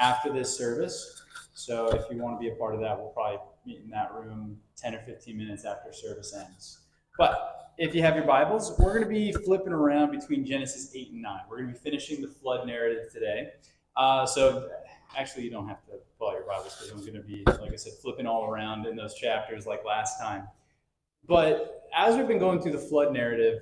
after this service. So if you want to be a part of that, we'll probably meet in that room 10 or 15 minutes after service ends. But if you have your Bibles, we're going to be flipping around between Genesis 8 and 9. We're going to be finishing the flood narrative today. So actually, you don't have to pull out your Bibles because I'm going to be, like I said, flipping all around in those chapters like last time. But as we've been going through the flood narrative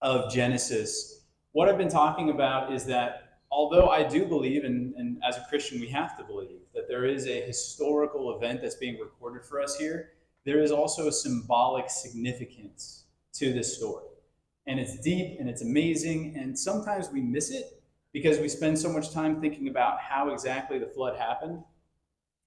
of Genesis, what I've been talking about is that although I do believe, and as a Christian we have to believe, that there is a historical event that's being recorded for us here, there is also a symbolic significance to this story. And it's deep and it's amazing, and sometimes we miss it because we spend so much time thinking about how exactly the flood happened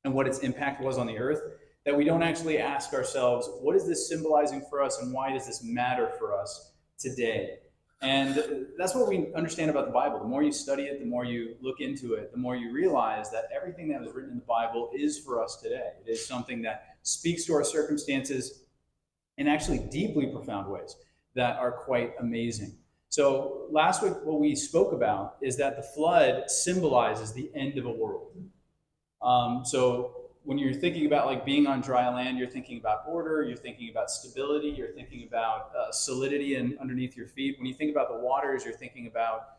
and what its impact was on the earth that we don't actually ask ourselves, what is this symbolizing for us and why does this matter for us today? And that's what we understand about the Bible. The more you study it, the more you look into it, the more you realize that everything that was written in the Bible is for us today. It is something that speaks to our circumstances in actually deeply profound ways that are quite amazing. So last week, what we spoke about is that the flood symbolizes the end of a world. So when you're thinking about like being on dry land, you're thinking about order, you're thinking about stability, you're thinking about solidity and underneath your feet. When you think about the waters, you're thinking about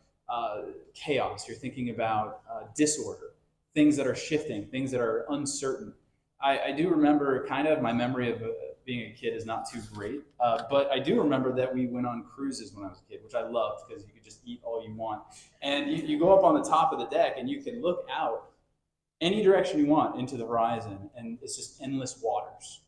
chaos, you're thinking about disorder, things that are shifting, things that are uncertain. I do remember kind of my memory of being a kid is not too great, but I do remember that we went on cruises when I was a kid, which I loved because you could just eat all you want. And you go up on the top of the deck and you can look out any direction you want into the horizon, and it's just endless waters.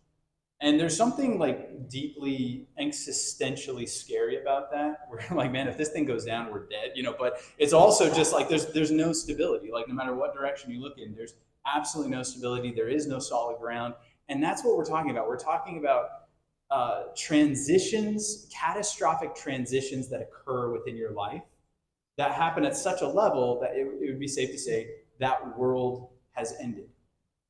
And there's something like deeply existentially scary about that. We're like, man, if this thing goes down, we're dead, but it's also just like there's no stability. Like no matter what direction you look in, there's absolutely no stability. There is no solid ground. And that's what we're talking about. We're talking about transitions, catastrophic transitions that occur within your life that happen at such a level that it would be safe to say that world has ended,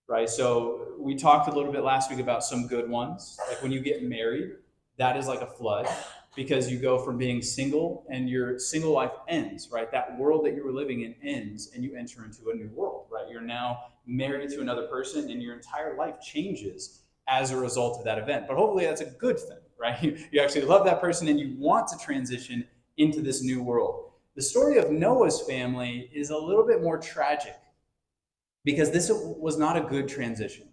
right? So we talked a little bit last week about some good ones. Like when you get married, that is like a flood because you go from being single and your single life ends, right? That world that you were living in ends and you enter into a new world, right? You're now married to another person and your entire life changes as a result of that event. But hopefully that's a good thing, right? You actually love that person and you want to transition into this new world. The story of Noah's family is a little bit more tragic because this was not a good transition.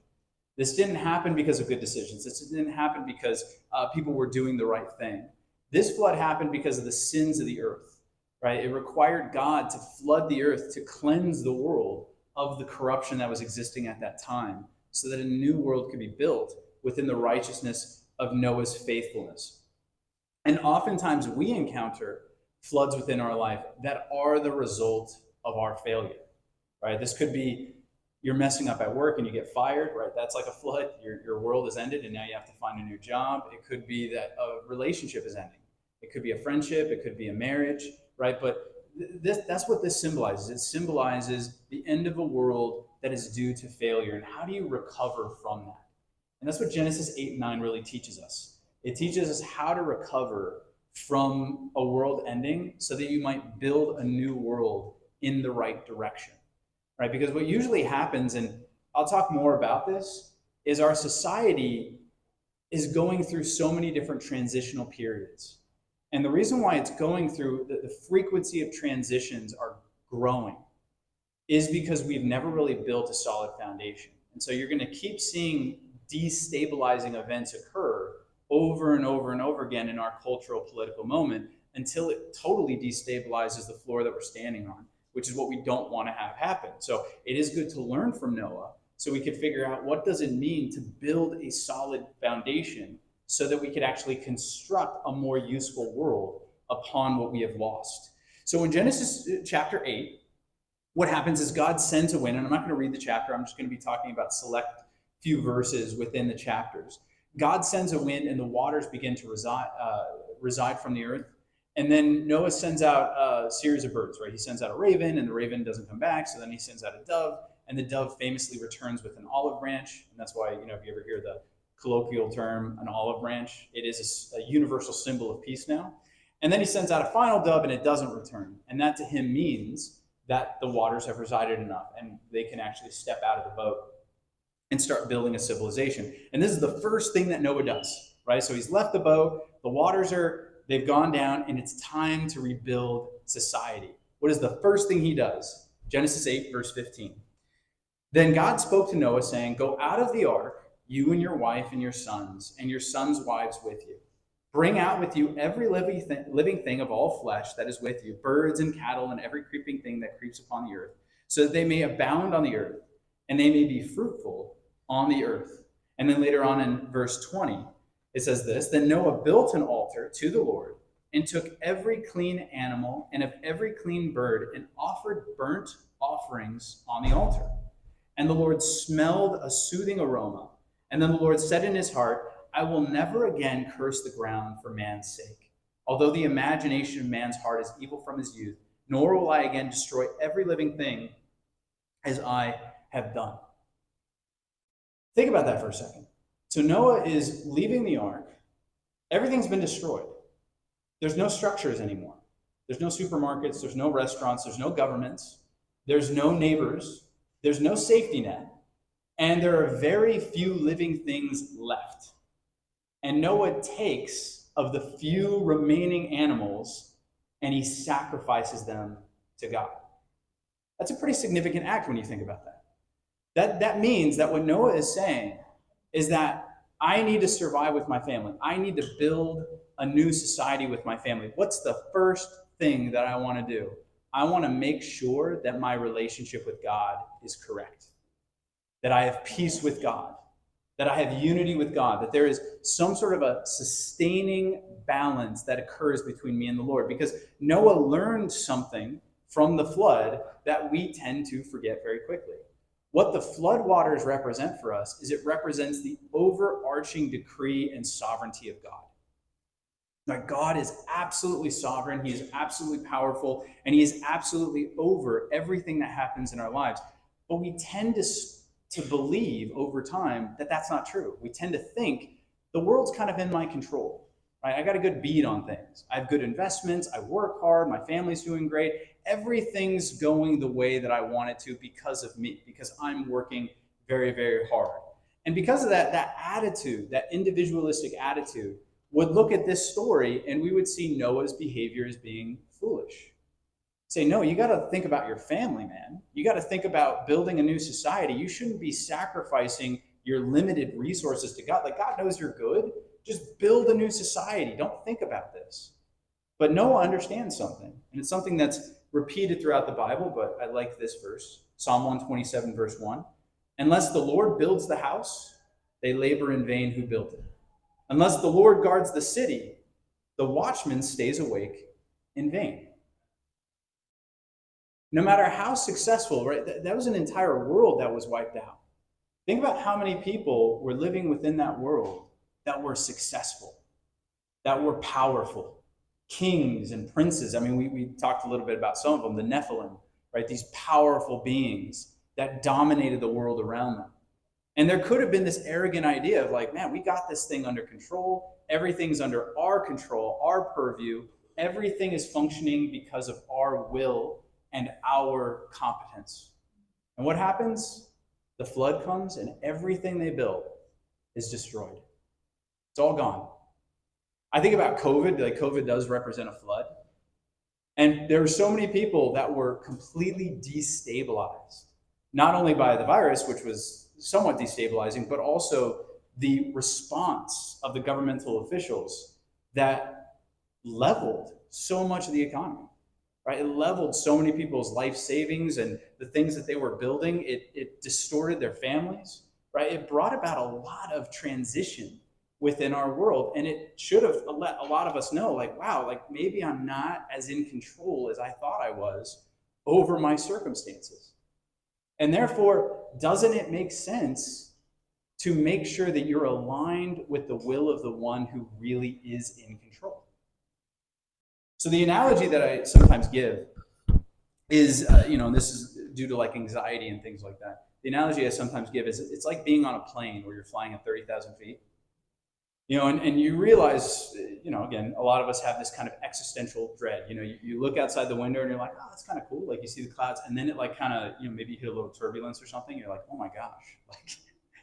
This didn't happen because of good decisions. This didn't happen because people were doing the right thing. This flood happened because of the sins of the earth, right? It required God to flood the earth to cleanse the world of the corruption that was existing at that time so that a new world could be built within the righteousness of Noah's faithfulness. And oftentimes we encounter floods within our life that are the result of our failure, right? This could be you're messing up at work and you get fired, right? That's like a flood. Your world is ended and now you have to find a new job. It could be that a relationship is ending. It could be a friendship. It could be a marriage, right? But that's what this symbolizes. It symbolizes the end of a world that is due to failure. And how do you recover from that? And that's what Genesis 8 and 9 really teaches us. It teaches us how to recover from a world ending so that you might build a new world in the right direction. Right? Because what usually happens, and I'll talk more about this, is our society is going through so many different transitional periods. And the reason why it's going through, the frequency of transitions are growing, is because we've never really built a solid foundation. And so you're going to keep seeing destabilizing events occur over and over and over again in our cultural political moment until it totally destabilizes the floor that we're standing on, which is what we don't want to have happen. So it is good to learn from Noah so we could figure out what does it mean to build a solid foundation so that we could actually construct a more useful world upon what we have lost. So in Genesis chapter 8, what happens is God sends a wind, and I'm not going to read the chapter, I'm just going to be talking about select few verses within the chapters. God sends a wind and the waters begin to reside from the earth. And then Noah sends out a series of birds, right? He sends out a raven, and the raven doesn't come back, so then he sends out a dove, and the dove famously returns with an olive branch. And that's why, if you ever hear the colloquial term, an olive branch, it is a universal symbol of peace now. And then he sends out a final dove, and it doesn't return. And that to him means that the waters have resided enough and they can actually step out of the boat and start building a civilization. And this is the first thing that Noah does, right? So he's left the boat, the waters they've gone down, and it's time to rebuild society. What is the first thing he does? Genesis 8, verse 15. Then God spoke to Noah, saying, "Go out of the ark, you and your wife and your sons wives with you. Bring out with you every living thing of all flesh that is with you, birds and cattle and every creeping thing that creeps upon the earth, so that they may abound on the earth, and they may be fruitful on the earth." And then later on in verse 20, it says this: "Then Noah built an altar to the Lord, and took every clean animal and of every clean bird, and offered burnt offerings on the altar. And the Lord smelled a soothing aroma. And then the Lord said in his heart, I will never again curse the ground for man's sake, although the imagination of man's heart is evil from his youth, nor will I again destroy every living thing as I have done." Think about that for a second. So Noah is leaving the ark. Everything's been destroyed. There's no structures anymore. There's no supermarkets. There's no restaurants. There's no governments. There's no neighbors. There's no safety net. And there are very few living things left. And Noah takes of the few remaining animals and he sacrifices them to God. That's a pretty significant act when you think about that. That means that what Noah is saying is that I need to survive with my family. I need to build a new society with my family. What's the first thing that I want to do? I want to make sure that my relationship with God is correct, that I have peace with God, that I have unity with God, that there is some sort of a sustaining balance that occurs between me and the Lord. Because Noah learned something from the flood that we tend to forget very quickly. What the flood waters represent for us is it represents the overarching decree and sovereignty of God. Now, God is absolutely sovereign, he is absolutely powerful, and he is absolutely over everything that happens in our lives. But we tend to believe over time that that's not true. We tend to think the world's kind of in my control, right? I got a good bead on things. I have good investments. I work hard. My family's doing great. Everything's going the way that I want it to because of me, because I'm working very, very hard. And because of that attitude, that individualistic attitude, would look at this story and we would see Noah's behavior as being foolish. Say, no, you got to think about your family, man. You got to think about building a new society. You shouldn't be sacrificing your limited resources to God. Like, God knows you're good. Just build a new society. Don't think about this. But Noah understands something, and it's something that's repeated throughout the Bible, but I like this verse, Psalm 127, verse 1. Unless the Lord builds the house, they labor in vain who built it. Unless the Lord guards the city, the watchman stays awake in vain. No matter how successful, right? That was an entire world that was wiped out. Think about how many people were living within that world that were successful, that were powerful, kings and princes. I mean, we talked a little bit about some of them, the Nephilim, right? These powerful beings that dominated the world around them. And there could have been this arrogant idea of like, man, we got this thing under control. Everything's under our control, our purview. Everything is functioning because of our will and our competence. And what happens? The flood comes and everything they built is destroyed. It's all gone. I think about COVID, like COVID does represent a flood. And there were so many people that were completely destabilized, not only by the virus, which was somewhat destabilizing, but also the response of the governmental officials that leveled so much of the economy. Right? It leveled so many people's life savings and the things that they were building. It distorted their families, right? It brought about a lot of transition within our world. And it should have let a lot of us know, like, wow, like maybe I'm not as in control as I thought I was over my circumstances. And therefore, doesn't it make sense to make sure that you're aligned with the will of the one who really is in control? So the analogy that I sometimes give is, and this is due to like anxiety and things like that. The analogy I sometimes give is it's like being on a plane where you're flying at 30,000 feet. And you realize, again, a lot of us have this kind of existential dread. You look outside the window and you're like, oh, that's kind of cool. Like you see the clouds, and then it like kind of, maybe you hit a little turbulence or something. You're like, oh my gosh,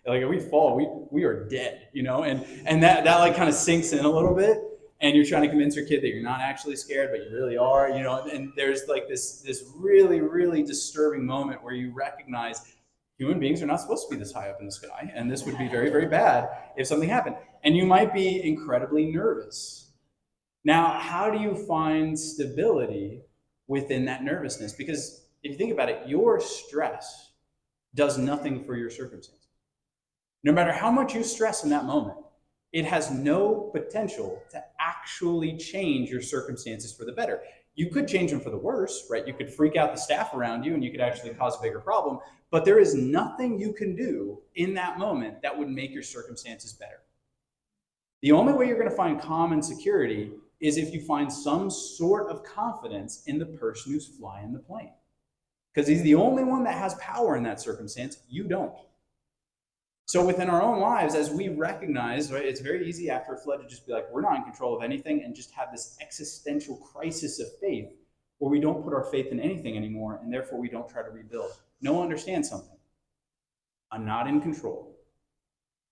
like if we fall, we are dead, and that like kind of sinks in a little bit. And you're trying to convince your kid that you're not actually scared, but you really are, and there's like this really, really disturbing moment where you recognize human beings are not supposed to be this high up in the sky, and this would be very, very bad if something happened. And you might be incredibly nervous. Now, how do you find stability within that nervousness? Because if you think about it, your stress does nothing for your circumstances. No matter how much you stress in that moment, it has no potential to actually change your circumstances for the better. You could change them for the worse, right? You could freak out the staff around you and you could actually cause a bigger problem, but there is nothing you can do in that moment that would make your circumstances better. The only way you're going to find calm and security is if you find some sort of confidence in the person who's flying the plane. Because he's the only one that has power in that circumstance. You don't. So within our own lives, as we recognize, right, it's very easy after a flood to just be like, we're not in control of anything, and just have this existential crisis of faith where we don't put our faith in anything anymore, and therefore we don't try to rebuild. No one understands something. I'm not in control,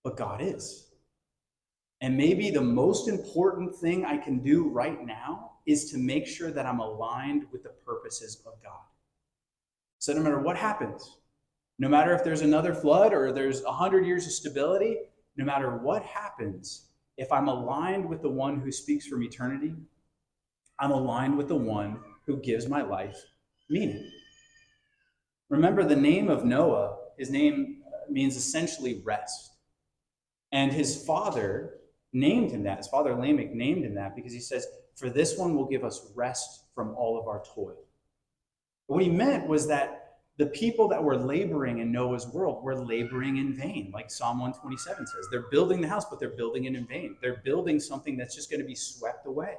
but God is. And maybe the most important thing I can do right now is to make sure that I'm aligned with the purposes of God. So no matter what happens, no matter if there's another flood or there's 100 years of stability, no matter what happens, if I'm aligned with the one who speaks from eternity, I'm aligned with the one who gives my life meaning. Remember, the name of Noah, his name means essentially rest. And his father named him that. His father Lamech named him that because he says, for this one will give us rest from all of our toil. But what he meant was that the people that were laboring in Noah's world were laboring in vain, like Psalm 127 says. They're building the house, but they're building it in vain. They're building something that's just going to be swept away.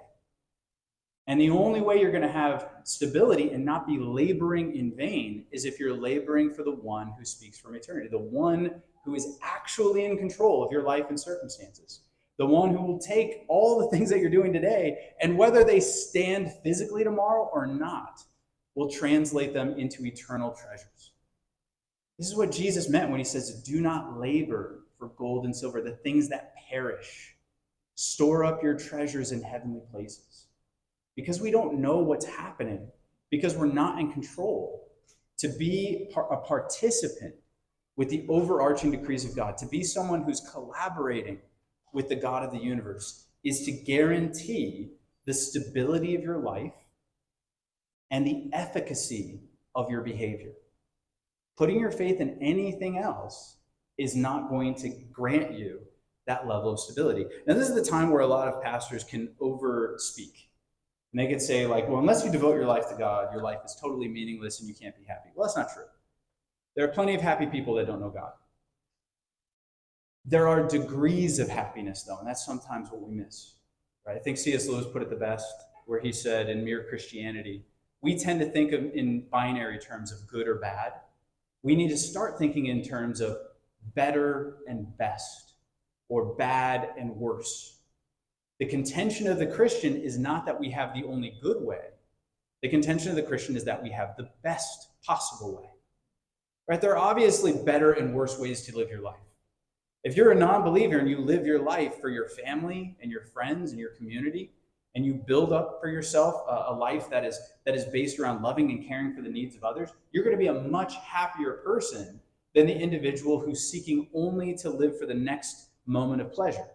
And the only way you're going to have stability and not be laboring in vain is if you're laboring for the one who speaks from eternity, the one who is actually in control of your life and circumstances, the one who will take all the things that you're doing today, and whether they stand physically tomorrow or not, will translate them into eternal treasures. This is what Jesus meant when he says, do not labor for gold and silver, the things that perish. Store up your treasures in heavenly places. Because we don't know what's happening, because we're not in control, to be a participant with the overarching decrees of God, to be someone who's collaborating with the God of the universe, is to guarantee the stability of your life and the efficacy of your behavior. Putting your faith in anything else is not going to grant you that level of stability. Now, this is the time where a lot of pastors can overspeak. And they could say, like, well, unless you devote your life to God, your life is totally meaningless and you can't be happy. Well, that's not true. There are plenty of happy people that don't know God. There are degrees of happiness, though, and that's sometimes what we miss. Right? I think C.S. Lewis put it the best, where he said, in Mere Christianity, we tend to think of in binary terms of good or bad. We need to start thinking in terms of better and best, or bad and worse. The contention of the Christian is not that we have the only good way. The contention of the Christian is that we have the best possible way. Right? There are obviously better and worse ways to live your life. If you're a non-believer and you live your life for your family and your friends and your community, and you build up for yourself a life that is based around loving and caring for the needs of others, you're going to be a much happier person than the individual who's seeking only to live for the next moment of pleasure.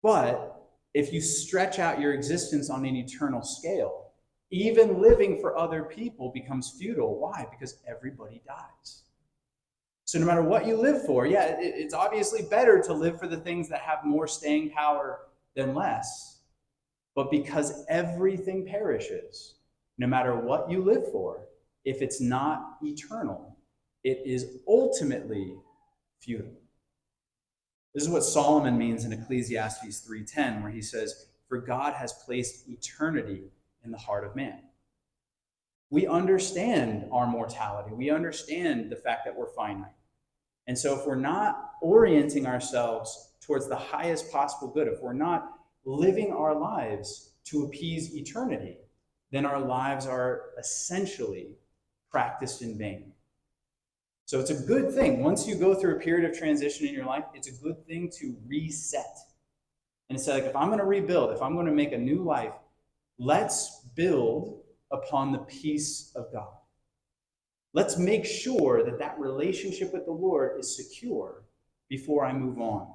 But if you stretch out your existence on an eternal scale, even living for other people becomes futile. Why? Because everybody dies. So no matter what you live for, yeah, it's obviously better to live for the things that have more staying power than less. But because everything perishes, no matter what you live for, if it's not eternal, it is ultimately futile. This is what Solomon means in Ecclesiastes 3:10, where he says, "For God has placed eternity in the heart of man." We understand our mortality. We understand the fact that we're finite. And so if we're not orienting ourselves towards the highest possible good, if we're not living our lives to appease eternity, then our lives are essentially practiced in vain. So it's a good thing. Once you go through a period of transition in your life, it's a good thing to reset. And it's like, if I'm going to rebuild, if I'm going to make a new life, let's build upon the peace of God. Let's make sure that that relationship with the Lord is secure before I move on.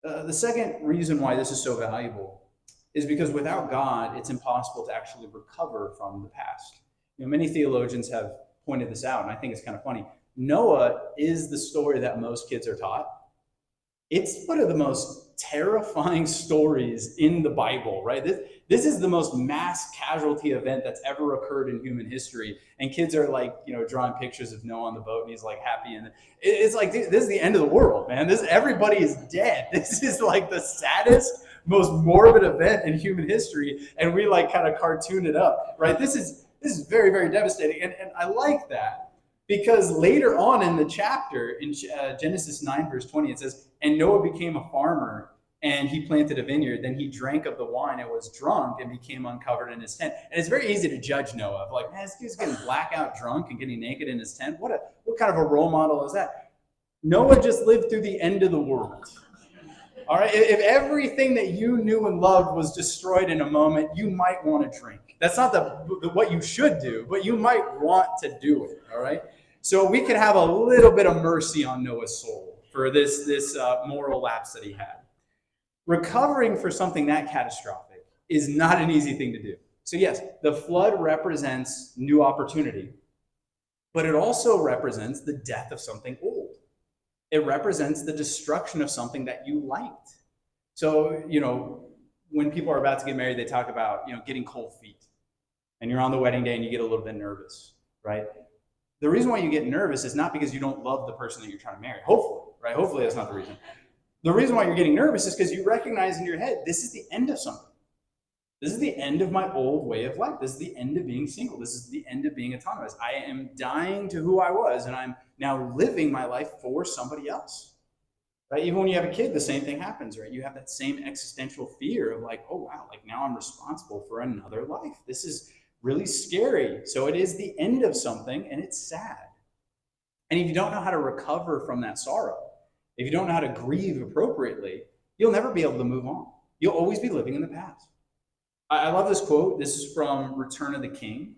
The second reason why this is so valuable is because without God, it's impossible to actually recover from the past. Many theologians have pointed this out, and I think it's kind of funny. Noah is the story that most kids are taught. It's one of the most terrifying stories in the Bible, right? This is the most mass casualty event that's ever occurred in human history. And kids are like, drawing pictures of Noah on the boat, and he's like happy. And it's like, this is the end of the world, man. Everybody is dead. This is like the saddest, most morbid event in human history. And we like kind of cartoon it up, right? This is very, very devastating. And I like that. Because later on in the chapter, in Genesis 9, verse 20, it says, "And Noah became a farmer, and he planted a vineyard. Then he drank of the wine and was drunk and became uncovered in his tent." And it's very easy to judge Noah. Like, man, this dude's getting blackout drunk and getting naked in his tent. What kind of a role model is that? Noah just lived through the end of the world. All right? If everything that you knew and loved was destroyed in a moment, you might want to drink. That's not what you should do, but you might want to do it. All right? So we could have a little bit of mercy on Noah's soul for this moral lapse that he had. Recovering for something that catastrophic is not an easy thing to do. So yes, the flood represents new opportunity, but it also represents the death of something old. It represents the destruction of something that you liked. So, when people are about to get married, they talk about, getting cold feet. And you're on the wedding day and you get a little bit nervous, right? The reason why you get nervous is not because you don't love the person that you're trying to marry. Hopefully, right? Hopefully that's not the reason. The reason why you're getting nervous is because you recognize in your head, this is the end of something. This is the end of my old way of life. This is the end of being single. This is the end of being autonomous. I am dying to who I was, and I'm now living my life for somebody else. Right? Even when you have a kid, the same thing happens, right? You have that same existential fear of like, oh wow, like now I'm responsible for another life. This is really scary. So it is the end of something, and it's sad. And if you don't know how to recover from that sorrow, if you don't know how to grieve appropriately, you'll never be able to move on. You'll always be living in the past. I love this quote. This is from Return of the King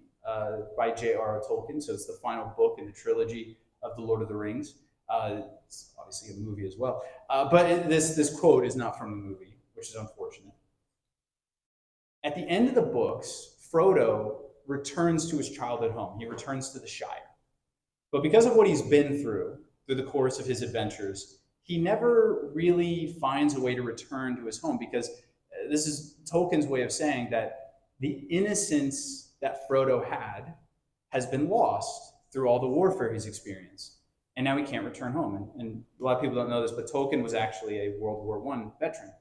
by J.R.R. Tolkien. So it's the final book in the trilogy of The Lord of the Rings. It's obviously a movie as well. But this quote is not from the movie, which is unfortunate. At the end of the books, Frodo returns to his childhood home. He returns to the Shire. But because of what he's been through the course of his adventures, he never really finds a way to return to his home, because this is Tolkien's way of saying that the innocence that Frodo had has been lost through all the warfare he's experienced. And now he can't return home. And a lot of people don't know this, but Tolkien was actually a World War I veteran.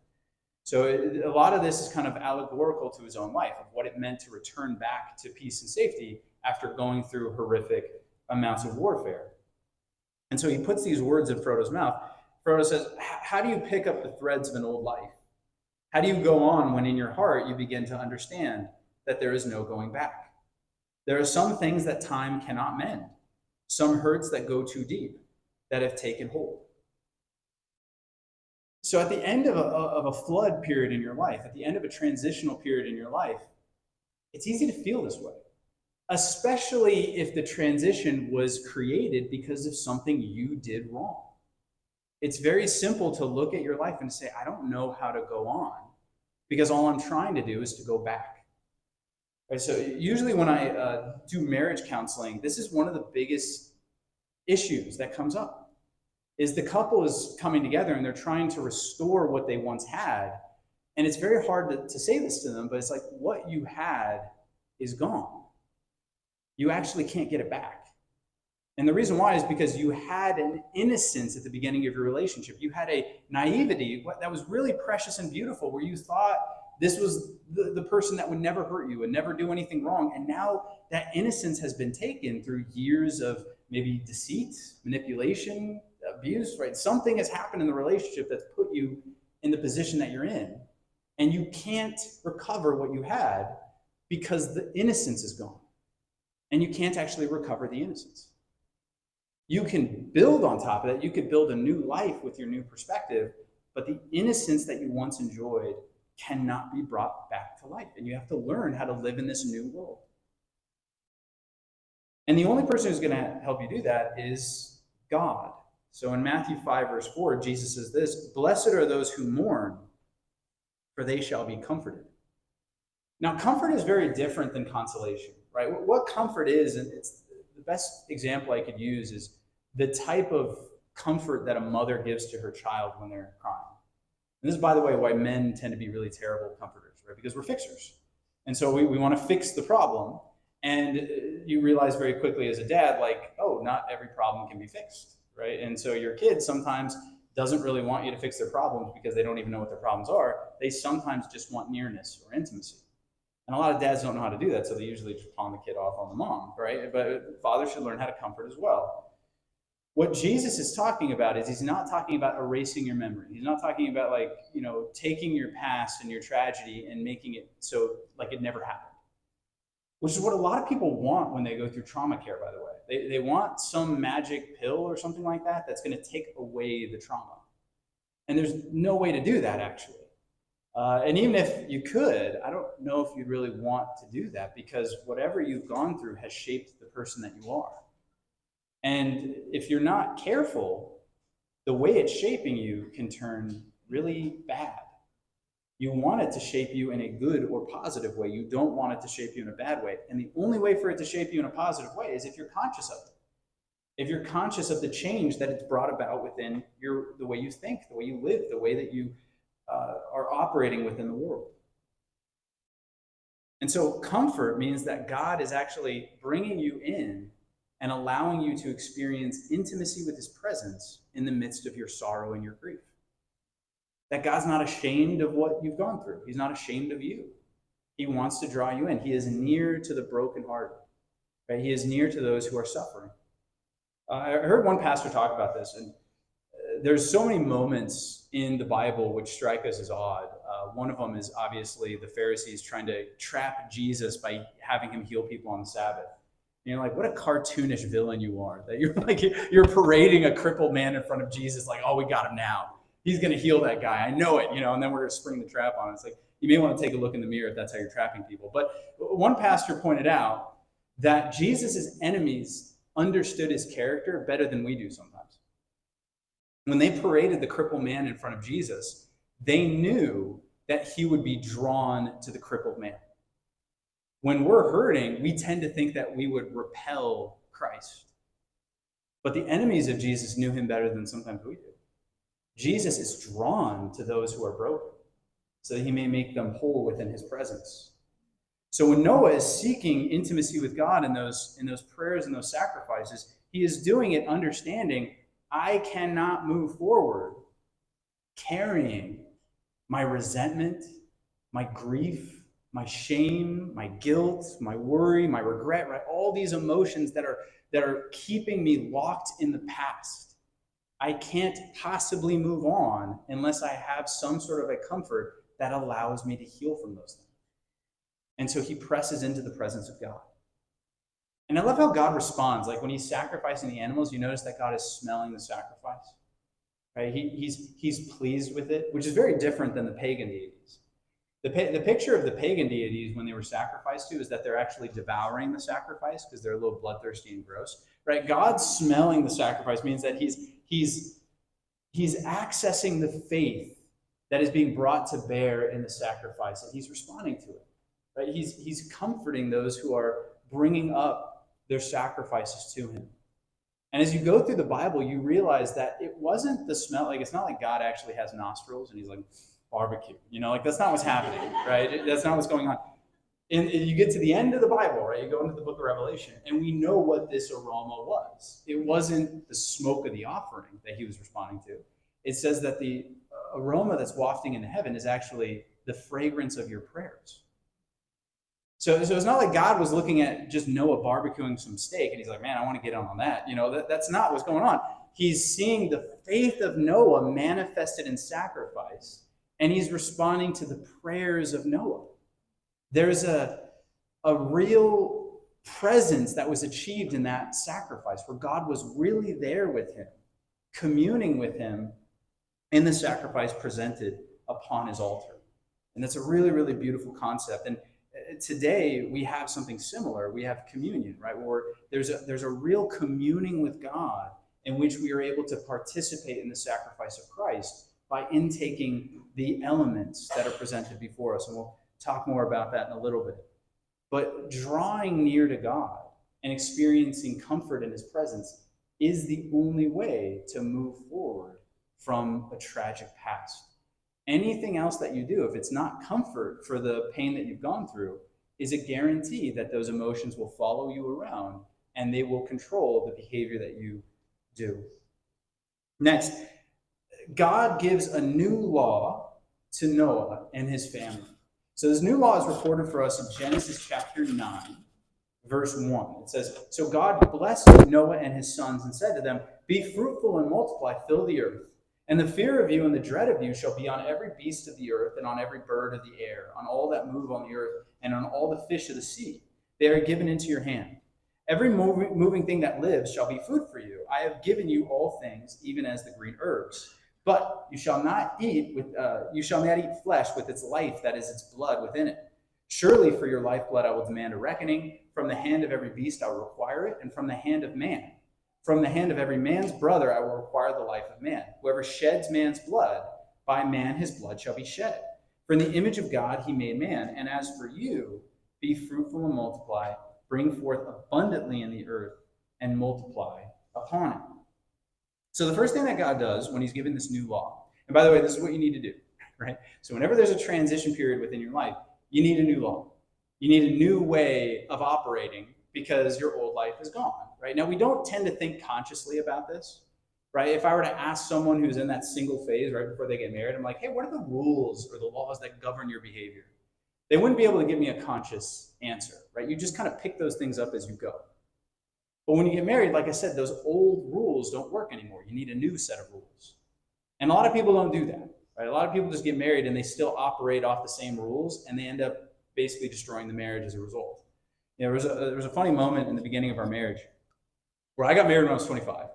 So a lot of this is kind of allegorical to his own life, of what it meant to return back to peace and safety after going through horrific amounts of warfare. And so he puts these words in Frodo's mouth. Frodo says, how do you pick up the threads of an old life? How do you go on when in your heart you begin to understand that there is no going back? There are some things that time cannot mend, some hurts that go too deep, that have taken hold. So at the end of a flood period in your life, at the end of a transitional period in your life, it's easy to feel this way, especially if the transition was created because of something you did wrong. It's very simple to look at your life and say, I don't know how to go on, because all I'm trying to do is to go back. Right, so usually when I do marriage counseling, this is one of the biggest issues that comes up. Is the couple is coming together and they're trying to restore what they once had. And it's very hard to say this to them, but it's like, what you had is gone. You actually can't get it back. And the reason why is because you had an innocence at the beginning of your relationship. You had a naivety that was really precious and beautiful, where you thought this was the person that would never hurt you and never do anything wrong. And now that innocence has been taken through years of maybe deceit, manipulation, abuse, right? Something has happened in the relationship that's put you in the position that you're in, and you can't recover what you had because the innocence is gone. And you can't actually recover the innocence. You can build on top of that. You could build a new life with your new perspective, but the innocence that you once enjoyed cannot be brought back to life. And you have to learn how to live in this new world. And the only person who's going to help you do that is God. So in Matthew 5, verse 4, Jesus says this, "Blessed are those who mourn, for they shall be comforted." Now, comfort is very different than consolation, right? What comfort is, and it's the best example I could use, is the type of comfort that a mother gives to her child when they're crying. And this is, by the way, why men tend to be really terrible comforters, right? Because we're fixers. And so we want to fix the problem. And you realize very quickly as a dad, like, oh, not every problem can be fixed, right? And so your kid sometimes doesn't really want you to fix their problems because they don't even know what their problems are. They sometimes just want nearness or intimacy. And a lot of dads don't know how to do that, so they usually just pawn the kid off on the mom, right? But fathers should learn how to comfort as well. What Jesus is talking about is he's not talking about erasing your memory. He's not talking about, like, taking your past and your tragedy and making it so like it never happened. Which is what a lot of people want when they go through trauma care, by the way. They want some magic pill or something like that that's going to take away the trauma. And there's no way to do that, actually. And even if you could, I don't know if you'd really want to do that, because whatever you've gone through has shaped the person that you are. And if you're not careful, the way it's shaping you can turn really bad. You want it to shape you in a good or positive way. You don't want it to shape you in a bad way. And the only way for it to shape you in a positive way is if you're conscious of it. If you're conscious of the change that it's brought about within the way you think, the way you live, the way that you are operating within the world. And so comfort means that God is actually bringing you in and allowing you to experience intimacy with his presence in the midst of your sorrow and your grief. That God's not ashamed of what you've gone through. He's not ashamed of you. He wants to draw you in. He is near to the brokenhearted. Right? He is near to those who are suffering. I heard one pastor talk about this, and there's so many moments in the Bible which strike us as odd. One of them is obviously the Pharisees trying to trap Jesus by having him heal people on the Sabbath. Like, what a cartoonish villain you are, that you're parading a crippled man in front of Jesus, like, oh, we got him now. He's going to heal that guy. I know it, and then we're going to spring the trap on it. It's like, you may want to take a look in the mirror if that's how you're trapping people. But one pastor pointed out that Jesus' enemies understood his character better than we do sometimes. When they paraded the crippled man in front of Jesus, they knew that he would be drawn to the crippled man. When we're hurting, we tend to think that we would repel Christ. But the enemies of Jesus knew him better than sometimes we do. Jesus is drawn to those who are broken, so that he may make them whole within his presence. So when Noah is seeking intimacy with God in those prayers and those sacrifices, he is doing it understanding, I cannot move forward carrying my resentment, my grief, my shame, my guilt, my worry, my regret, right? All these emotions that are keeping me locked in the past. I can't possibly move on unless I have some sort of a comfort that allows me to heal from those things. And so he presses into the presence of God. And I love how God responds. Like when he's sacrificing the animals, you notice that God is smelling the sacrifice. Right? He's pleased with it, which is very different than the pagan deities. The picture of the pagan deities when they were sacrificed to is that they're actually devouring the sacrifice because they're a little bloodthirsty and gross. Right? God smelling the sacrifice means that he's accessing the faith that is being brought to bear in the sacrifice, and he's responding to it. Right? He's comforting those who are bringing up their sacrifices to him. And as you go through the Bible, you realize that it wasn't the smell. Like, it's not like God actually has nostrils and he's like, barbecue. Like, that's not what's happening, right? That's not what's going on. And you get to the end of the Bible, right? You go into the book of Revelation, and we know what this aroma was. It wasn't the smoke of the offering that he was responding to. It says that the aroma that's wafting into heaven is actually the fragrance of your prayers. So it's not like God was looking at just Noah barbecuing some steak and he's like, man, I want to get on that. That's not what's going on. He's seeing the faith of Noah manifested in sacrifice, and he's responding to the prayers of Noah. There's a real presence that was achieved in that sacrifice where God was really there with him, communing with him in the sacrifice presented upon his altar. And that's a really, really beautiful concept. And today we have something similar. We have communion, right? Where there's a real communing with God in which we are able to participate in the sacrifice of Christ by intaking the elements that are presented before us. And we'll talk more about that in a little bit. But drawing near to God and experiencing comfort in his presence is the only way to move forward from a tragic past. Anything else that you do, if it's not comfort for the pain that you've gone through, is a guarantee that those emotions will follow you around and they will control the behavior that you do. Next, God gives a new law to Noah and his family. So this new law is recorded for us in Genesis chapter 9, verse 1. It says, so God blessed Noah and his sons and said to them, be fruitful and multiply, fill the earth. And the fear of you and the dread of you shall be on every beast of the earth and on every bird of the air, on all that move on the earth and on all the fish of the sea. They are given into your hand. Every moving thing that lives shall be food for you. I have given you all things, even as the green herbs. But you shall not eat flesh with its life, that is its blood within it. Surely for your lifeblood I will demand a reckoning. From the hand of every beast I will require it, and from the hand of man. From the hand of every man's brother I will require the life of man. Whoever sheds man's blood, by man his blood shall be shed. For in the image of God he made man. And as for you, be fruitful and multiply, bring forth abundantly in the earth, and multiply upon it. So the first thing that God does when he's given this new law, and by the way, this is what you need to do, right? So whenever there's a transition period within your life, you need a new law. You need a new way of operating because your old life is gone, right? Now, we don't tend to think consciously about this, right? If I were to ask someone who's in that single phase right before they get married, I'm like, hey, what are the rules or the laws that govern your behavior? They wouldn't be able to give me a conscious answer, right? You just kind of pick those things up as you go. But when you get married, like I said, those old rules don't work anymore. You need a new set of rules. And a lot of people don't do that, right? A lot of people just get married and they still operate off the same rules, and they end up basically destroying the marriage as a result. There was a funny moment in the beginning of our marriage where I got married when I was 25,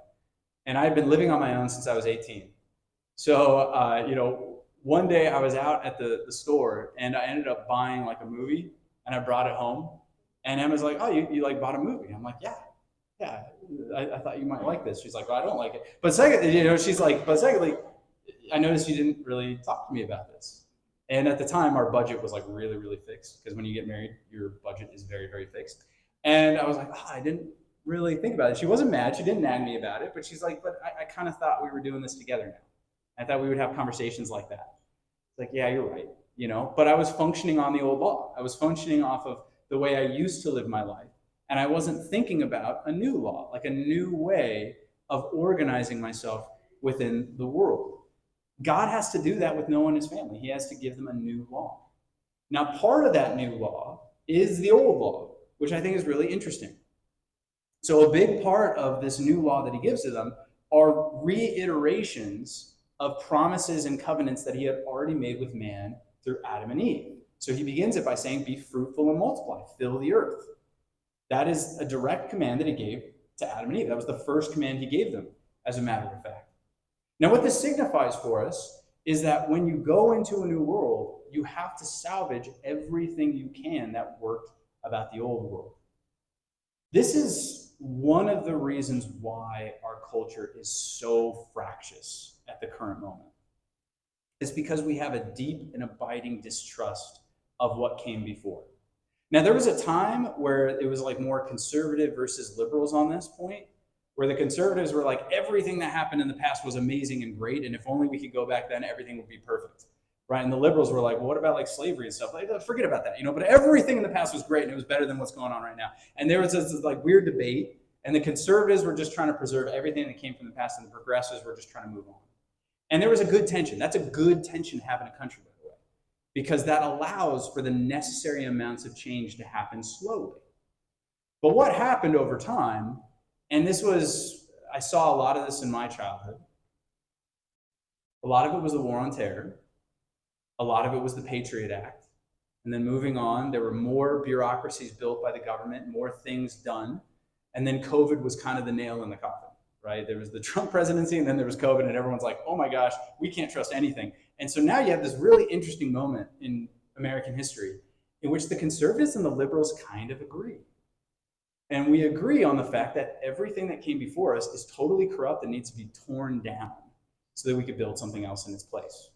and I had been living on my own since I was 18. So, one day I was out at the store, and I ended up buying like a movie, and I brought it home. And Emma's like, oh, you like bought a movie? I'm like, yeah, I thought you might like this. She's like, well, I don't like it. But secondly, I noticed you didn't really talk to me about this. And at the time, our budget was like really, really fixed, because when you get married, your budget is very, very fixed. And I was like, I didn't really think about it. She wasn't mad. She didn't nag me about it. But she's like, but I kind of thought we were doing this together now. I thought we would have conversations like that. It's like, yeah, you're right. But I was functioning on the old law. I was functioning off of the way I used to live my life. And I wasn't thinking about a new law, like a new way of organizing myself within the world. God has to do that with Noah and his family. He has to give them a new law. Now, part of that new law is the old law, which I think is really interesting. So a big part of this new law that he gives to them are reiterations of promises and covenants that he had already made with man through Adam and Eve. So he begins it by saying, be fruitful and multiply, fill the earth. That is a direct command that he gave to Adam and Eve. That was the first command he gave them, as a matter of fact. Now, what this signifies for us is that when you go into a new world, you have to salvage everything you can that worked about the old world. This is one of the reasons why our culture is so fractious at the current moment. It's because we have a deep and abiding distrust of what came before. Now, there was a time where it was like more conservative versus liberals on this point, where the conservatives were like, everything that happened in the past was amazing and great, and if only we could go back then, everything would be perfect, right? And the liberals were like, well, what about like slavery and stuff? Like, forget about that, but everything in the past was great, and it was better than what's going on right now. And there was this like weird debate, and the conservatives were just trying to preserve everything that came from the past, and the progressives were just trying to move on. And there was a good tension. That's a good tension to have in a country, by the way, because that allows for the necessary amounts of change to happen slowly. But what happened over time, and I saw a lot of this in my childhood. A lot of it was the War on Terror. A lot of it was the Patriot Act. And then moving on, there were more bureaucracies built by the government, more things done. And then COVID was kind of the nail in the coffin, right? There was the Trump presidency, and then there was COVID, and everyone's like, oh my gosh, we can't trust anything. And so now you have this really interesting moment in American history in which the conservatives and the liberals kind of agree. And we agree on the fact that everything that came before us is totally corrupt and needs to be torn down so that we could build something else in its place.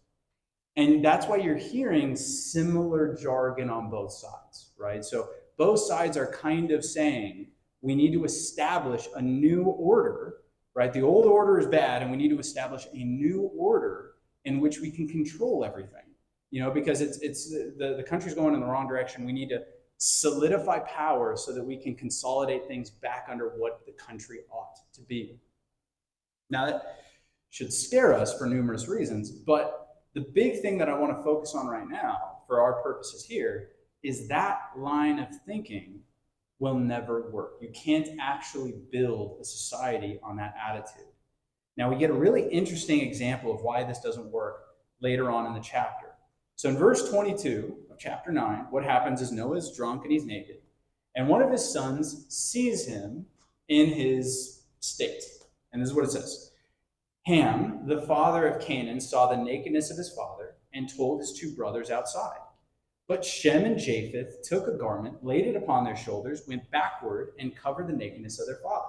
And that's why you're hearing similar jargon on both sides, right? So both sides are kind of saying we need to establish a new order, right? The old order is bad, and we need to establish a new order in which we can control everything, because the country's going in the wrong direction. We need to solidify power so that we can consolidate things back under what the country ought to be. Now, that should scare us for numerous reasons, but the big thing that I want to focus on right now for our purposes here is that line of thinking will never work. You can't actually build a society on that attitude. Now, we get a really interesting example of why this doesn't work later on in the chapter. So in verse 22 of chapter 9, what happens is Noah's drunk and he's naked, and one of his sons sees him in his state. And this is what it says. Ham, the father of Canaan, saw the nakedness of his father and told his two brothers outside. But Shem and Japheth took a garment, laid it upon their shoulders, went backward, and covered the nakedness of their father.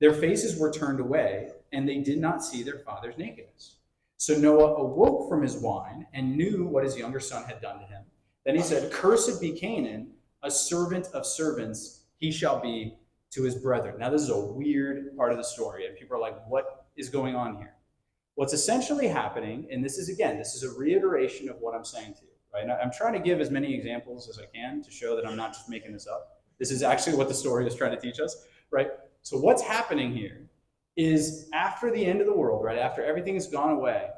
Their faces were turned away, and they did not see their father's nakedness. So Noah awoke from his wine and knew what his younger son had done to him. Then he said, "Cursed be Canaan, a servant of servants he shall be to his brethren." Now, this is a weird part of the story, and people are like, what is going on here? What's essentially happening, and this is a reiteration of what I'm saying to you, right? And I'm trying to give as many examples as I can to show that I'm not just making this up. This is actually what the story is trying to teach us, right? So what's happening here is after the end of the world, right, after everything has gone away,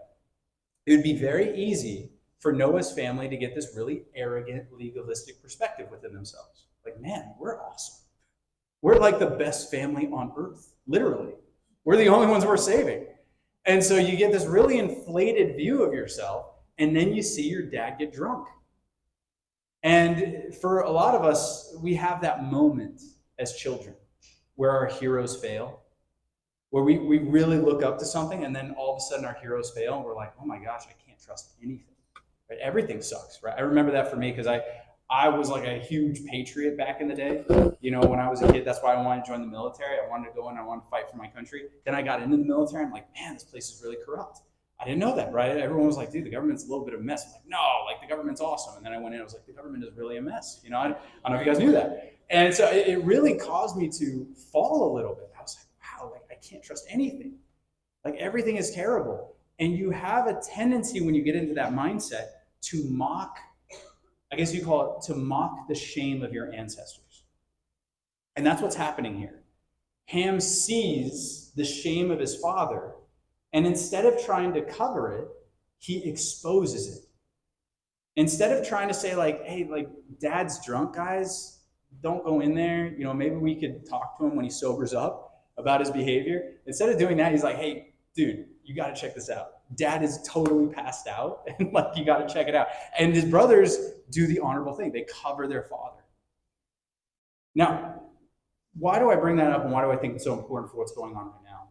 it would be very easy for Noah's family to get this really arrogant, legalistic perspective within themselves. Like, man, we're awesome. We're like the best family on earth, literally. We're the only ones worth saving. And so you get this really inflated view of yourself, and then you see your dad get drunk. And for a lot of us, we have that moment as children where our heroes fail, where we really look up to something, and then all of a sudden our heroes fail, and we're like, oh my gosh, I can't trust anything. Right? Everything sucks, right? I remember that for me because I was like a huge patriot back in the day. When I was a kid, that's why I wanted to join the military. I wanted to go in, I wanted to fight for my country. Then I got into the military, I'm like, man, this place is really corrupt. I didn't know that, right? Everyone was like, dude, the government's a little bit of a mess. I'm like, no, like the government's awesome. And then I went in, I was like, the government is really a mess. I don't know if you guys knew that. And so it really caused me to fall a little bit. I was like, wow, like I can't trust anything. Like everything is terrible. And you have a tendency when you get into that mindset to mock, I guess you call it, to mock the shame of your ancestors. And that's what's happening here. Ham sees the shame of his father, and instead of trying to cover it, he exposes it. Instead of trying to say like, hey, like dad's drunk, guys, don't go in there. Maybe we could talk to him when he sobers up about his behavior. Instead of doing that, he's like, hey, dude, you got to check this out. Dad is totally passed out, and like you got to check it out. And his brothers do the honorable thing. They cover their father. Now, why do I bring that up, and why do I think it's so important for what's going on right now?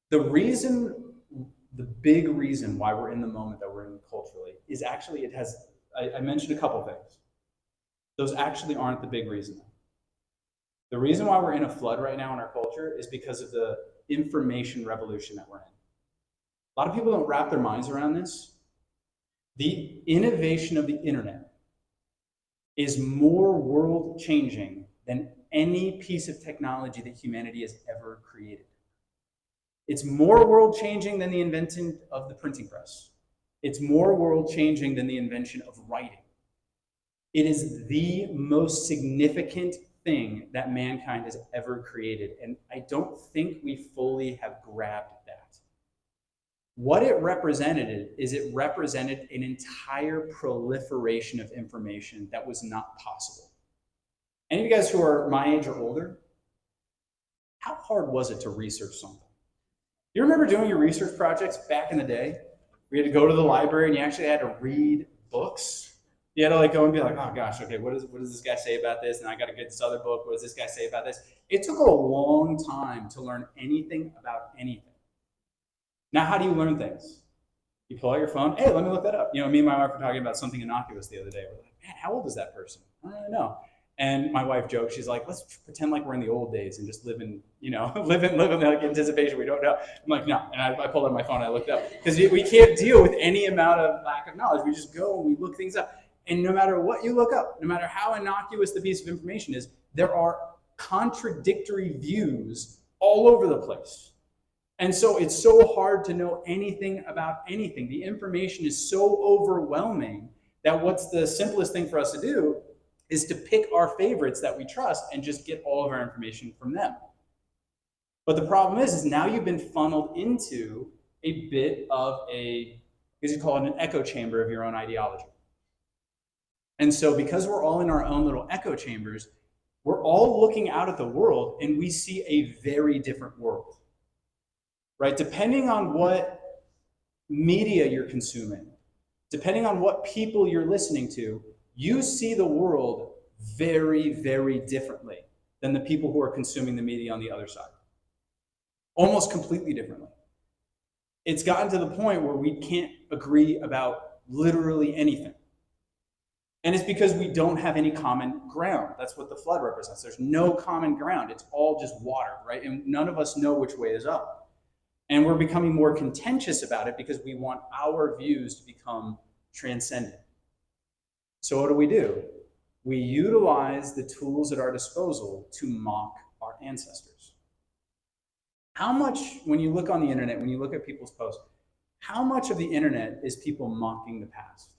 The big reason why we're in the moment that we're in culturally is actually I mentioned a couple things. Those actually aren't the big reason. The reason why we're in a flood right now in our culture is because of the information revolution that we're in. A lot of people don't wrap their minds around this. The innovation of the internet is more world-changing than any piece of technology that humanity has ever created. It's more world-changing than the invention of the printing press. It's more world-changing than the invention of writing. It is the most significant thing that mankind has ever created, and I don't think we fully have grabbed that. What it represented is it represented an entire proliferation of information that was not possible. Any of you guys who are my age or older, how hard was it to research something? You remember doing your research projects back in the day? We had to go to the library and you actually had to read books. You had to like go and be like, oh gosh, okay, what does this guy say about this? And I got to get this other book. What does this guy say about this? It took a long time to learn anything about anything. Now, how do you learn things? You pull out your phone. Hey, let me look that up. Me and my wife were talking about something innocuous the other day. We're like, man, how old is that person? I don't really know. And my wife jokes, she's like, let's pretend like we're in the old days and just live in like anticipation. We don't know. I'm like, no. And I pulled out my phone and I looked up because we can't deal with any amount of lack of knowledge. We just go and we look things up. And no matter what you look up, no matter how innocuous the piece of information is, there are contradictory views all over the place. And so it's so hard to know anything about anything. The information is so overwhelming that what's the simplest thing for us to do is to pick our favorites that we trust and just get all of our information from them. But the problem is now you've been funneled into a bit of as you call it, an echo chamber of your own ideology. And so because we're all in our own little echo chambers, we're all looking out at the world and we see a very different world, right? Depending on what media you're consuming, depending on what people you're listening to, you see the world very, very differently than the people who are consuming the media on the other side. Almost completely differently. It's gotten to the point where we can't agree about literally anything. And it's because we don't have any common ground. That's what the flood represents. There's no common ground. It's all just water, right? And none of us know which way is up. And we're becoming more contentious about it because we want our views to become transcendent. So what do? We utilize the tools at our disposal to mock our ancestors. How much, when you look on the internet, when you look at people's posts, how much of the internet is people mocking the past?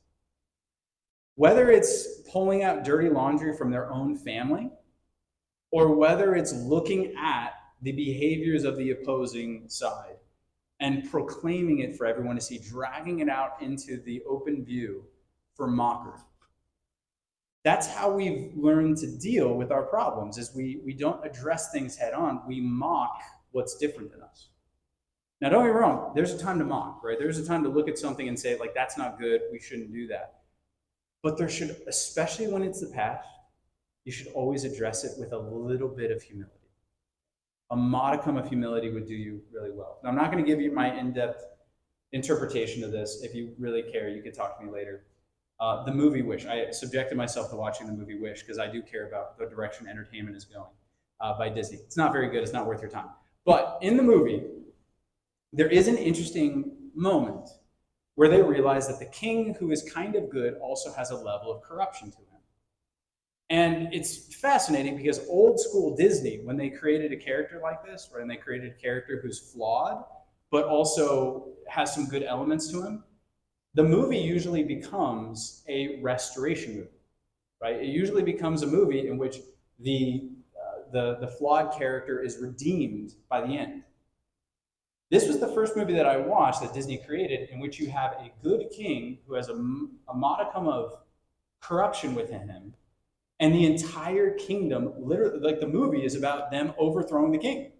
Whether it's pulling out dirty laundry from their own family, or whether it's looking at the behaviors of the opposing side and proclaiming it for everyone to see, dragging it out into the open view for mockery. That's how we've learned to deal with our problems, is we don't address things head on. We mock what's different than us. Now, don't get me wrong. There's a time to mock, right? There's a time to look at something and say, like, that's not good. We shouldn't do that. But there should, especially when it's the past, you should always address it with a little bit of humility. A modicum of humility would do you really well. Now, I'm not going to give you my in-depth interpretation of this. If you really care, you can talk to me later. The movie Wish. I subjected myself to watching the movie Wish because I do care about the direction entertainment is going by Disney. It's not very good. It's not worth your time. But in the movie, there is an interesting moment where they realize that the king, who is kind of good, also has a level of corruption to him. And it's fascinating because old school Disney, when they created a character like this, right, and they created a character who's flawed, but also has some good elements to him, the movie usually becomes a restoration movie, right? It usually becomes a movie in which the flawed character is redeemed by the end. This was the first movie that I watched that Disney created in which you have a good king who has a modicum of corruption within him, and the entire kingdom, literally, like the movie is about them overthrowing the king,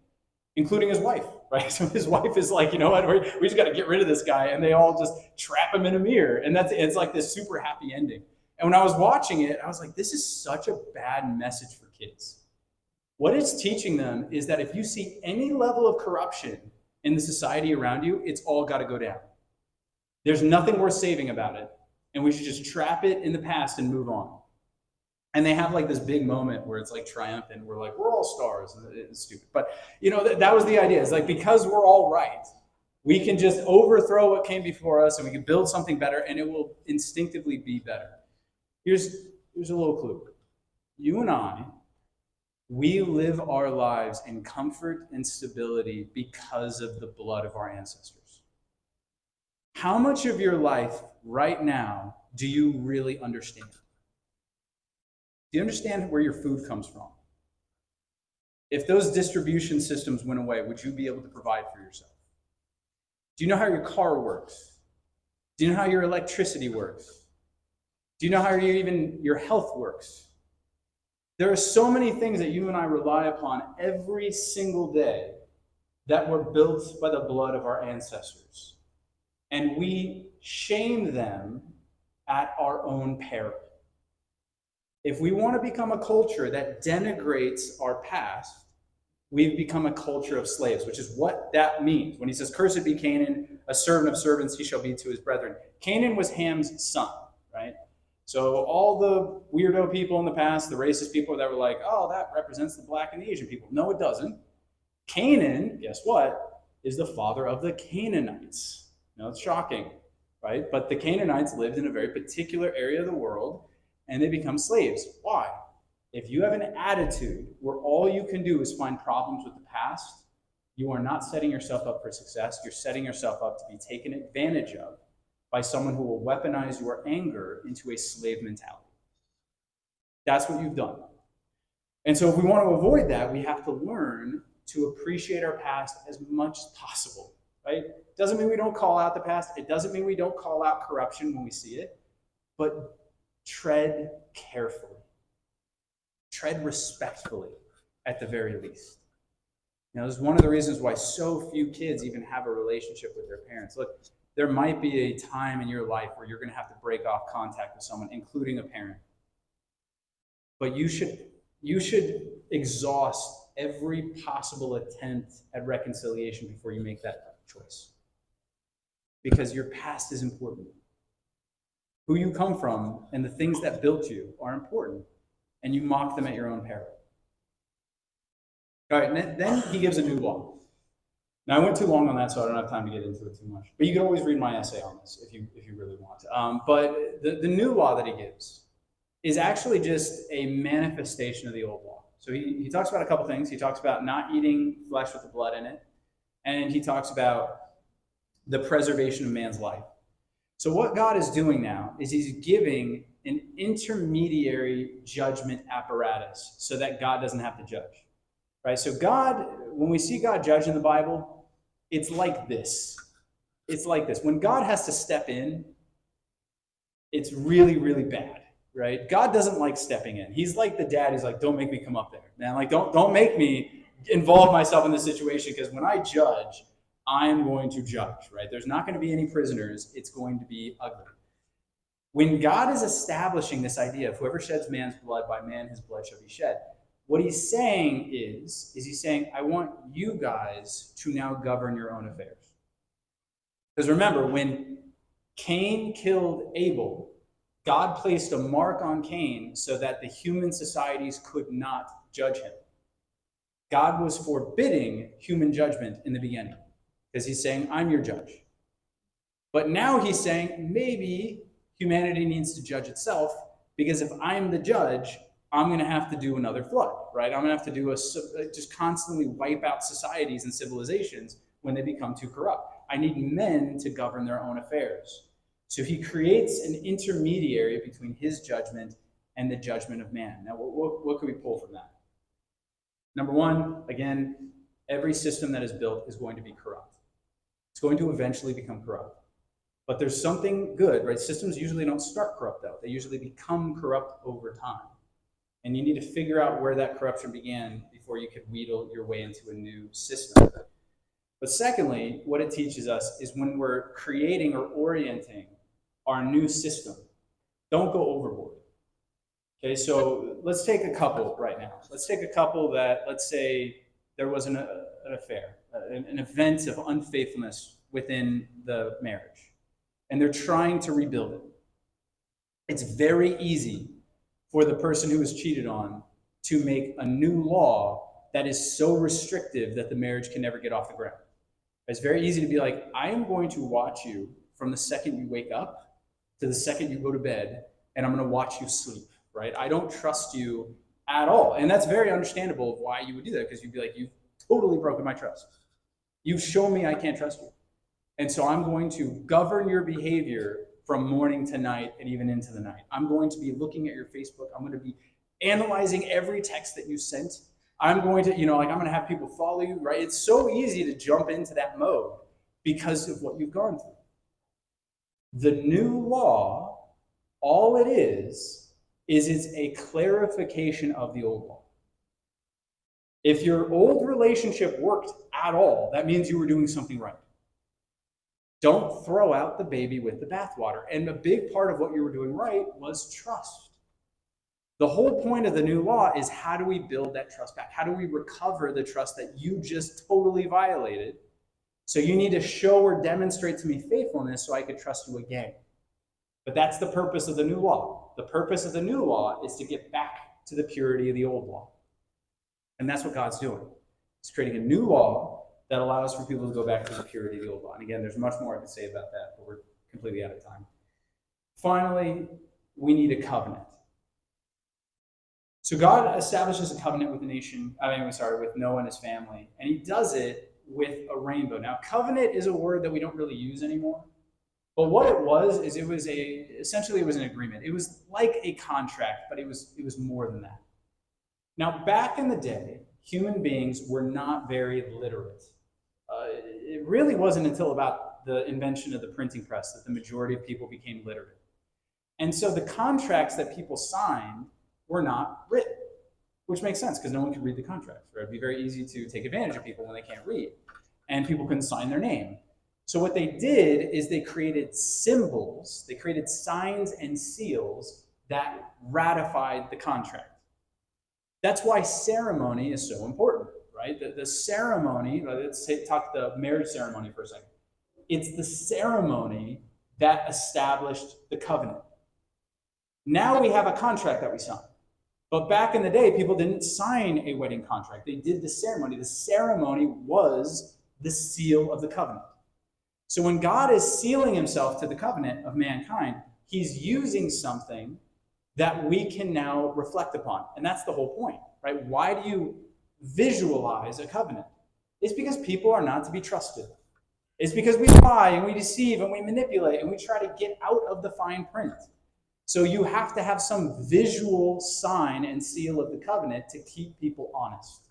including his wife, right? So his wife is like, you know what, we just got to get rid of this guy, and they all just trap him in a mirror, and it's like this super happy ending. And when I was watching it, I was like, this is such a bad message for kids. What it's teaching them is that if you see any level of corruption in the society around you, it's all got to go down. There's nothing worth saving about it, and we should just trap it in the past and move on. And they have like this big moment where it's like triumphant. We're like, we're all stars. It's stupid. But you know, that was the idea. It's like, because we're all right, we can just overthrow what came before us and we can build something better, and it will instinctively be better. Here's a little clue. You and I, we live our lives in comfort and stability because of the blood of our ancestors. How much of your life right now do you really understand? Do you understand where your food comes from? If those distribution systems went away, would you be able to provide for yourself? Do you know how your car works? Do you know how your electricity works? Do you know how even your health works? There are so many things that you and I rely upon every single day that were built by the blood of our ancestors. And we shame them at our own peril. If we want to become a culture that denigrates our past, we've become a culture of slaves, which is what that means. When he says, cursed be Canaan, a servant of servants he shall be to his brethren. Canaan was Ham's son, right? So all the weirdo people in the past, the racist people that were like, oh, that represents the black and the Asian people. No, it doesn't. Canaan, guess what, is the father of the Canaanites. Now, it's shocking, right? But the Canaanites lived in a very particular area of the world, and they become slaves. Why? If you have an attitude where all you can do is find problems with the past, you are not setting yourself up for success. You're setting yourself up to be taken advantage of by someone who will weaponize your anger into a slave mentality. That's what you've done. And so if we want to avoid that, we have to learn to appreciate our past as much as possible, right? Doesn't mean we don't call out the past. It doesn't mean we don't call out corruption when we see it, but tread carefully. Tread respectfully, at the very least. Now, this is one of the reasons why so few kids even have a relationship with their parents. Look, there might be a time in your life where you're going to have to break off contact with someone, including a parent. But you should exhaust every possible attempt at reconciliation before you make that choice. Because your past is important. Who you come from and the things that built you are important. And you mock them at your own peril. All right, and then he gives a new law. Now, I went too long on that, so I don't have time to get into it too much. But you can always read my essay on this if you really want. But the new law that he gives is actually just a manifestation of the old law. So he talks about a couple things. He talks about not eating flesh with the blood in it. And he talks about the preservation of man's life. So what God is doing now is he's giving an intermediary judgment apparatus so that God doesn't have to judge. Right? So God, when we see God judge in the Bible, it's like this. It's like this. When God has to step in, it's really, really bad. Right? God doesn't like stepping in. He's like the dad who's like, don't make me come up there. Man, like don't make me involve myself in this situation, because when I judge, I'm going to judge, right? There's not going to be any prisoners. It's going to be ugly. When God is establishing this idea of whoever sheds man's blood, by man his blood shall be shed, what he's saying is he's saying, I want you guys to now govern your own affairs. Because remember, when Cain killed Abel, God placed a mark on Cain so that the human societies could not judge him. God was forbidding human judgment in the beginning, because he's saying, I'm your judge. But now he's saying, maybe humanity needs to judge itself, because if I'm the judge, I'm going to have to do another flood, right? I'm going to have to do just constantly wipe out societies and civilizations when they become too corrupt. I need men to govern their own affairs. So he creates an intermediary between his judgment and the judgment of man. Now, what can we pull from that? Number one, again, every system that is built is going to be corrupt. It's going to eventually become corrupt. But there's something good, right? Systems usually don't start corrupt, though. They usually become corrupt over time. And you need to figure out where that corruption began before you could wheedle your way into a new system. But secondly, what it teaches us is when we're creating or orienting our new system, don't go overboard. Okay, so let's take a couple right now. Let's take a couple that, let's say, there was an affair, an event of unfaithfulness within the marriage, and they're trying to rebuild it. It's very easy for the person who was cheated on to make a new law that is so restrictive that the marriage can never get off the ground. It's very easy to be like, I am going to watch you from the second you wake up to the second you go to bed, and I'm going to watch you sleep, right? I don't trust you at all. And that's very understandable of why you would do that, because you'd be like, you've totally broken my trust. You've shown me I can't trust you. And so I'm going to govern your behavior from morning to night and even into the night. I'm going to be looking at your Facebook. I'm going to be analyzing every text that you sent. I'm going to, I'm going to have people follow you, right? It's so easy to jump into that mode because of what you've gone through. The new law, all it is it's a clarification of the old law. If your old relationship worked at all, that means you were doing something right. Don't throw out the baby with the bathwater. And a big part of what you were doing right was trust. The whole point of the new law is, how do we build that trust back? How do we recover the trust that you just totally violated? So you need to show or demonstrate to me faithfulness so I could trust you again. But that's the purpose of the new law. The purpose of the new law is to get back to the purity of the old law. And that's what God's doing. He's creating a new law that allows for people to go back to the purity of the old law. And again, there's much more I could say about that, but we're completely out of time. Finally, we need a covenant. So God establishes a covenant with with Noah and his family, and he does it with a rainbow. Now, covenant is a word that we don't really use anymore. But what it was is essentially it was an agreement. It was like a contract, but it was more than that. Now, back in the day, human beings were not very literate. It really wasn't until about the invention of the printing press that the majority of people became literate. And so the contracts that people signed were not written, which makes sense because no one could read the contracts. Right? It'd be very easy to take advantage of people when they can't read, and people couldn't sign their name. So what they did is they created symbols, they created signs and seals that ratified the contract. That's why ceremony is so important, right? The ceremony, let's talk the marriage ceremony for a second. It's the ceremony that established the covenant. Now we have a contract that we sign. But back in the day, people didn't sign a wedding contract. They did the ceremony. The ceremony was the seal of the covenant. So when God is sealing himself to the covenant of mankind, he's using something that we can now reflect upon. And that's the whole point, right? Why do you visualize a covenant? It's because people are not to be trusted. It's because we lie and we deceive and we manipulate and we try to get out of the fine print. So you have to have some visual sign and seal of the covenant to keep people honest.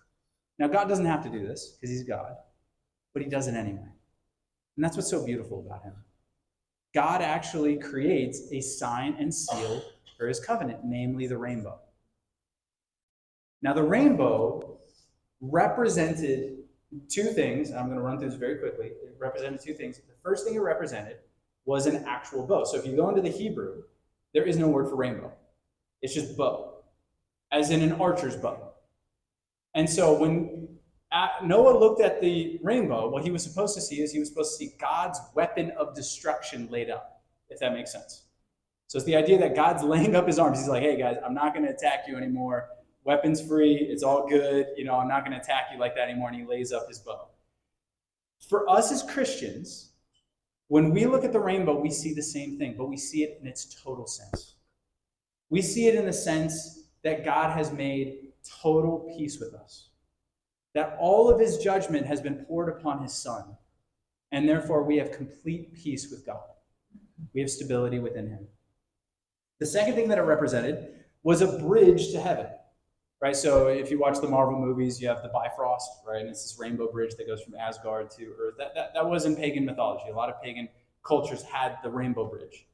Now, God doesn't have to do this because he's God, but he does it anyway. And that's what's so beautiful about him. God actually creates a sign and seal for his covenant, namely the rainbow. Now, the rainbow represented two things. I'm going to run through this very quickly. It represented two things. The first thing it represented was an actual bow. So if you go into the Hebrew, there is no word for rainbow. It's just bow, as in an archer's bow. And so when Noah looked at the rainbow, what he was supposed to see is he was supposed to see God's weapon of destruction laid up, if that makes sense. So it's the idea that God's laying up his arms. He's like, hey, guys, I'm not going to attack you anymore. Weapons free. It's all good. I'm not going to attack you like that anymore. And he lays up his bow. For us as Christians, when we look at the rainbow, we see the same thing, but we see it in its total sense. We see it in the sense that God has made total peace with us, that all of his judgment has been poured upon his Son, and therefore we have complete peace with God. We have stability within him. The second thing that it represented was a bridge to heaven, right? So if you watch the Marvel movies, you have the Bifrost, right? And it's this rainbow bridge that goes from Asgard to Earth. That was in pagan mythology. A lot of pagan cultures had the rainbow bridge.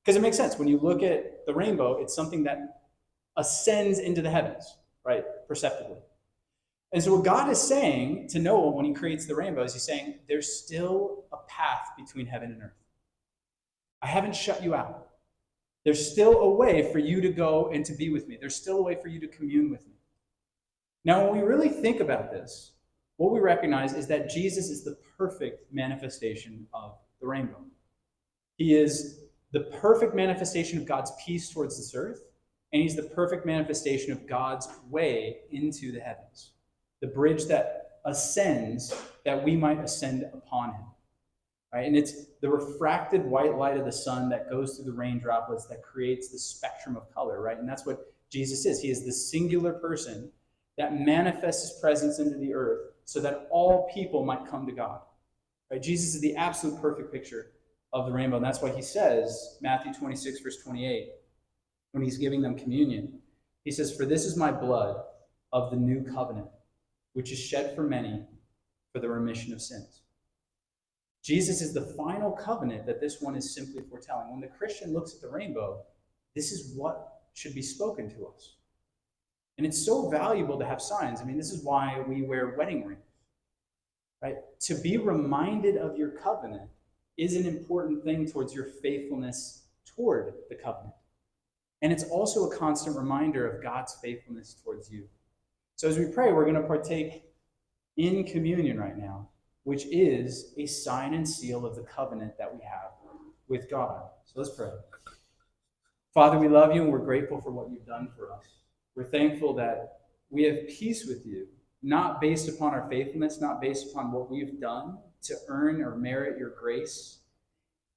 Because it makes sense. When you look at the rainbow, it's something that ascends into the heavens, right? Perceptibly. And so what God is saying to Noah when he creates the rainbow is he's saying, there's still a path between heaven and earth. I haven't shut you out. There's still a way for you to go and to be with me. There's still a way for you to commune with me. Now, when we really think about this, what we recognize is that Jesus is the perfect manifestation of the rainbow. He is the perfect manifestation of God's peace towards this earth, and he's the perfect manifestation of God's way into the heavens, the bridge that ascends that we might ascend upon him. Right? And it's the refracted white light of the sun that goes through the rain droplets that creates the spectrum of color, right? And that's what Jesus is. He is the singular person that manifests his presence into the earth so that all people might come to God. Right? Jesus is the absolute perfect picture of the rainbow. And that's why he says, Matthew 26, verse 28, when he's giving them communion, he says, "For this is my blood of the new covenant, which is shed for many for the remission of sins." Jesus is the final covenant that this one is simply foretelling. When the Christian looks at the rainbow, this is what should be spoken to us. And it's so valuable to have signs. I mean, this is why we wear wedding rings, right? To be reminded of your covenant is an important thing towards your faithfulness toward the covenant. And it's also a constant reminder of God's faithfulness towards you. So as we pray, we're going to partake in communion right now, which is a sign and seal of the covenant that we have with God. So let's pray. Father, we love you and we're grateful for what you've done for us. We're thankful that we have peace with you, not based upon our faithfulness, not based upon what we've done to earn or merit your grace,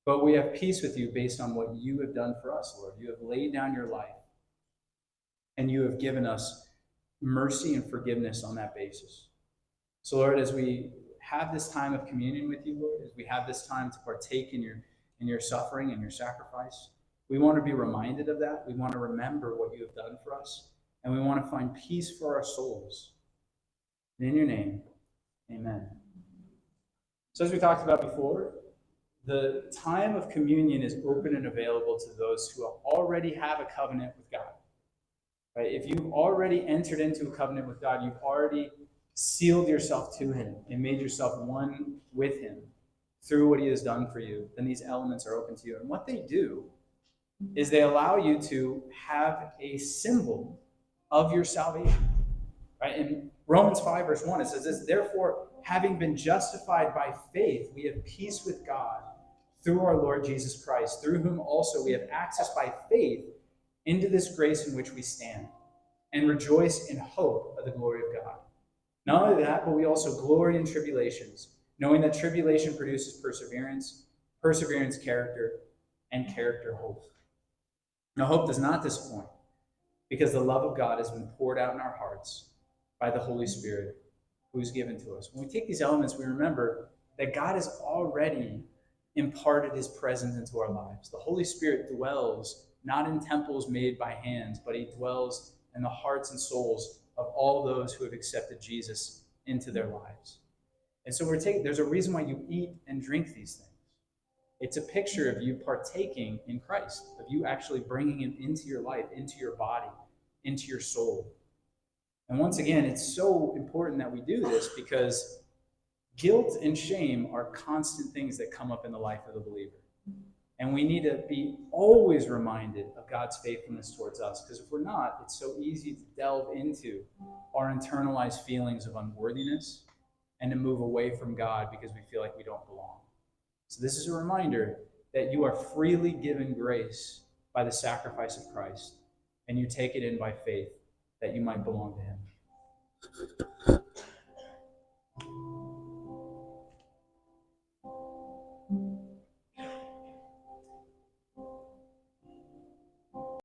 but we have peace with you based on what you have done for us, Lord. You have laid down your life, and you have given us mercy and forgiveness on that basis. So, Lord, as we have this time of communion with you, Lord, as we have this time to partake in your suffering and your sacrifice, we want to be reminded of that. We want to remember what you have done for us, and we want to find peace for our souls. And in your name, amen. So as we talked about before, the time of communion is open and available to those who already have a covenant with God. Right? If you've already entered into a covenant with God, you've already sealed yourself to him and made yourself one with him through what he has done for you, then these elements are open to you. And what they do is they allow you to have a symbol of your salvation. Right? In Romans 5, verse 1, it says this, therefore, having been justified by faith, we have peace with God through our Lord Jesus Christ, through whom also we have access by faith into this grace in which we stand, and rejoice in hope of the glory of God. Not only that, but we also glory in tribulations, knowing that tribulation produces perseverance, perseverance character, and character hope. Now hope does not disappoint, because the love of God has been poured out in our hearts by the Holy Spirit who is given to us. When we take these elements, we remember that God has already imparted his presence into our lives. The Holy Spirit dwells not in temples made by hands, but he dwells in the hearts and souls of all those who have accepted Jesus into their lives. And so there's a reason why you eat and drink these things. It's a picture of you partaking in Christ, of you actually bringing him into your life, into your body, into your soul. And once again, it's so important that we do this because guilt and shame are constant things that come up in the life of the believer. And we need to be always reminded of God's faithfulness towards us, because if we're not, it's so easy to delve into our internalized feelings of unworthiness and to move away from God because we feel like we don't belong. So this is a reminder that you are freely given grace by the sacrifice of Christ, and you take it in by faith that you might belong to him.